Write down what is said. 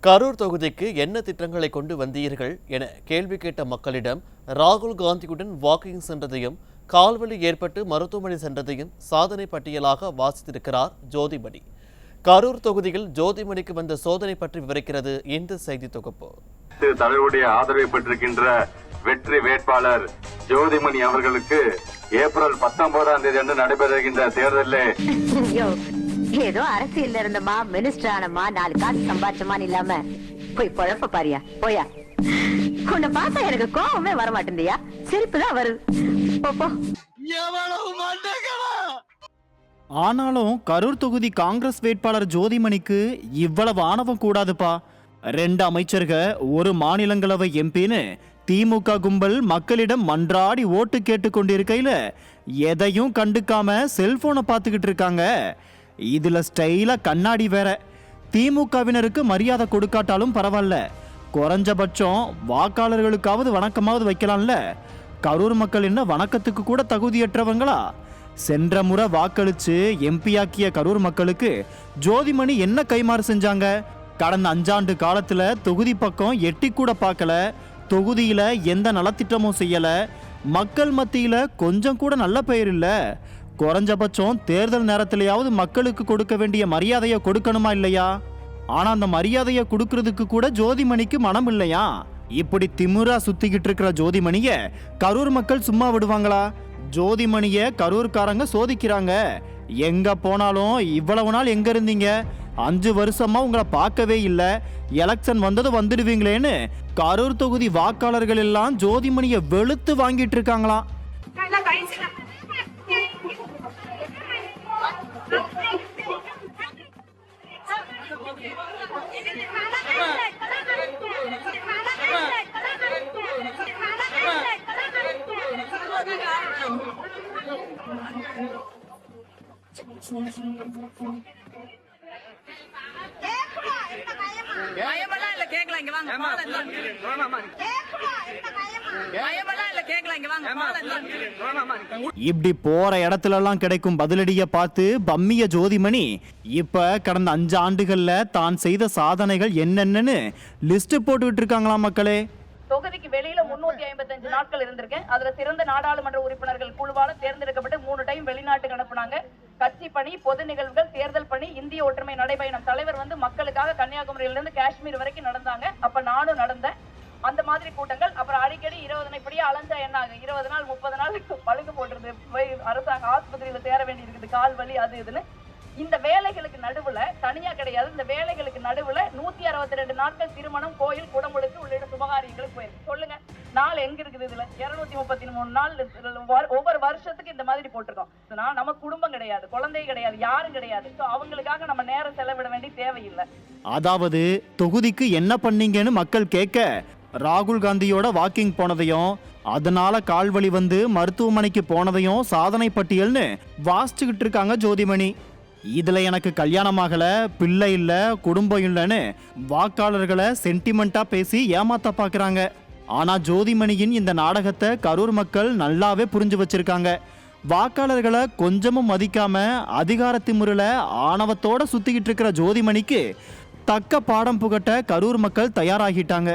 கரூர் தொகுதிக்கு என்ன திட்டங்களை கொண்டு வந்தீர்கள் என கேள்வி கேட்ட மக்களிடம் ராகுல் காந்தியுடன் வாக்கிங் சென்றதையும் கால்வலி ஏற்பட்டு மருத்துவமனை சென்றதையும் சாதனை பட்டியலாக வாசித்திருக்கிறார் ஜோதிமணி. கரூர் தொகுதியில் ஜோதிமணிக்கு வந்த சோதனை பற்றி விவரிக்கிறது இந்த செய்தி தொகுப்பு. தலைவருடைய ஆதரவை பெற்றிருக்கின்ற வெற்றி வேட்பாளர் ஜோதிமணி அவர்களுக்கு ஏப்ரல் 19ஆம் தேதி அன்று நடைபெறுகின்ற தேர்தலில் ஏதோ அரசியல் இருந்தமா மினிஸ்டர் ஆனமா 4 காசு சம்பாதிச்சமான்னு இல்லாம போய் பொழப்ப பாரியா போயா. உன்னை பார்த்தா எனக்கு கோவமே வர மாட்டேந்தியா, சிரிப்புதான் வருது. ஆனாலும் கரூர் தொகுதி காங்கிரஸ் வேட்பாளர் ஜோதிமணிக்கு இவ்வளவு ஆணவம் கூடாதுப்பா. 2 அமைச்சர்கள், ஒரு மாநிலங்களவை எம்பின்னு திமுக கும்பல் மக்களிடம் மன்றாடி ஓட்டு கேட்டு கொண்டிருக்கையில எதையும் கண்டுக்காம செல்போனை பார்த்துக்கிட்டு இருக்காங்க. இதுல ஸ்டைலா கண்ணாடி வேற. திமுகவினருக்கு மரியாதை கொடுக்காட்டாலும் பரவாயில்ல, குறைஞ்சபட்சம் வாக்காளர்களுக்காவது வணக்கமாவது வைக்கலாம்ல. கரூர் மக்கள் என்ன வணக்கத்துக்கு கூட தகுதியற்றவங்களா? சென்ற முறை வாக்களிச்சு எம்பியாக்கிய கரூர் மக்களுக்கு ஜோதிமணி என்ன கைமாறு செஞ்சாங்க? கடந்த 5 ஆண்டு காலத்துல தொகுதி பக்கம் எட்டி கூட பார்க்கல, தொகுதியில எந்த நலத்திட்டமும் செய்யல, மக்கள் மத்தியில கொஞ்சம் கூட நல்ல பெயர் இல்ல. குறைஞ்சபட்சம் தேர்தல் நேரத்திலேயாவது மக்களுக்கு கொடுக்க வேண்டிய மரியாதையை கொடுக்கணுமா இல்லையா? ஆனா அந்த மரியாதையை கொடுக்கறதுக்கு கூட ஜோதிமணிக்கு மனம் இல்லையா? இப்படி திமிரா சுத்திக்கிட்டு இருக்கிற ஜோதிமணிய கரூர் மக்கள் சும்மா விடுவாங்களா? ஜோதிமணிய கரூர்காரங்க சோதிக்கிறாங்க. எங்க போனாலும் இவ்வளவு நாள் எங்க இருந்தீங்க, 5 வருஷமா உங்களை பார்க்கவே இல்லை, எலெக்ஷன் வந்தது வந்துடுவீங்களேன்னு கரூர் தொகுதி வாக்காளர்கள் எல்லாம் ஜோதிமணிய வெளுத்து வாங்கிட்டு இருக்காங்களாம். இப்படி போற இடத்துல எல்லாம் கிடைக்கும் பதிலடிய பார்த்து பம்மிய ஜோதிமணி இப்ப கடந்த 5 ஆண்டுகள்ல தான் செய்த சாதனைகள் என்னென்னு லிஸ்ட் போட்டுக்கிட்டு இருக்காங்களாம். மக்களே, தொகுதிக்கு வெளியில 355 நாட்கள் இருந்திருக்கேன். அதுல சிறந்த நாடாளுமன்ற உறுப்பினர்கள் குழுவால தேர்ந்தெடுக்கப்பட்டு 3 டைம் வெளிநாட்டுக்கு அனுப்புனாங்க. கட்சி பணி, பொது நிகழ்வுகள், தேர்தல் பணி, இந்திய ஒற்றுமை நடைபயணம். தலைவர் மக்களுக்காக கன்னியாகுமரியில இருந்து காஷ்மீர் வரைக்கும் நடந்தாங்க. அப்ப நானும் நடந்தேன். அந்த மாதிரி கூட்டங்கள். அப்புறம் அடிக்கடி 20 இப்படியே அலைஞ்சா என்ன ஆகும், 20 நாள் 30 நாள் பழுகு போட்டுருது, போய் அரசாங்க ஆஸ்பத்திரியில சேர வேண்டி இருக்குது, கால் வலி அது இதுன்னு. இந்த வேலைகளுக்கு நடுவுல தனியா கிடையாது, இந்த வேலைகளுக்கு நடுவுல 162 நாட்கள் திருமணம், கோயில், குடமுழுக்கு உள்ளிட்ட சுபகாரியங்களுக்கு போயிருக்கு. சொல்லுங்க, நாள் எங்க இருக்குது? இதுல 233 நாள் ஒவ்வொரு வருஷத்துக்கு இந்த மாதிரி போட்டிருக்கோம். நம்ம குடும்பம் கிடையாது, குழந்தை கிடையாது, யாரும் கிடையாது. அவங்களுக்காக நம்ம நேரம் செலவிட வேண்டிய தேவையில்லை. அதாவது தொகுதிக்கு என்ன பண்ணீங்கன்னு மக்கள் கேட்க ராகுல் காந்தியோட வாக்கிங் போனதையும் அதனால கால்வலி வந்து மருத்துவமனைக்கு போனதையும் சாதனை பட்டியல்னு வாசிச்சுக்கிட்டு இருக்காங்க ஜோதிமணி. இதுல எனக்கு கல்யாணமாகல, பிள்ளை இல்ல, குடும்பம் இல்லைன்னு வாக்காளர்களை சென்டிமெண்டா பேசி ஏமாத்த பாக்குறாங்க. ஆனா ஜோதிமணியின் இந்த நாடகத்தை கரூர் மக்கள் நல்லாவே புரிஞ்சு வச்சிருக்காங்க. வாக்காளர்களை கொஞ்சமும் மதிக்காம அதிகாரத்தின் முறையில ஆணவத்தோட சுத்திக்கிட்டு இருக்கிற ஜோதிமணிக்கு தக்க பாடம் புகட்ட கரூர் மக்கள் தயாராகிட்டாங்க.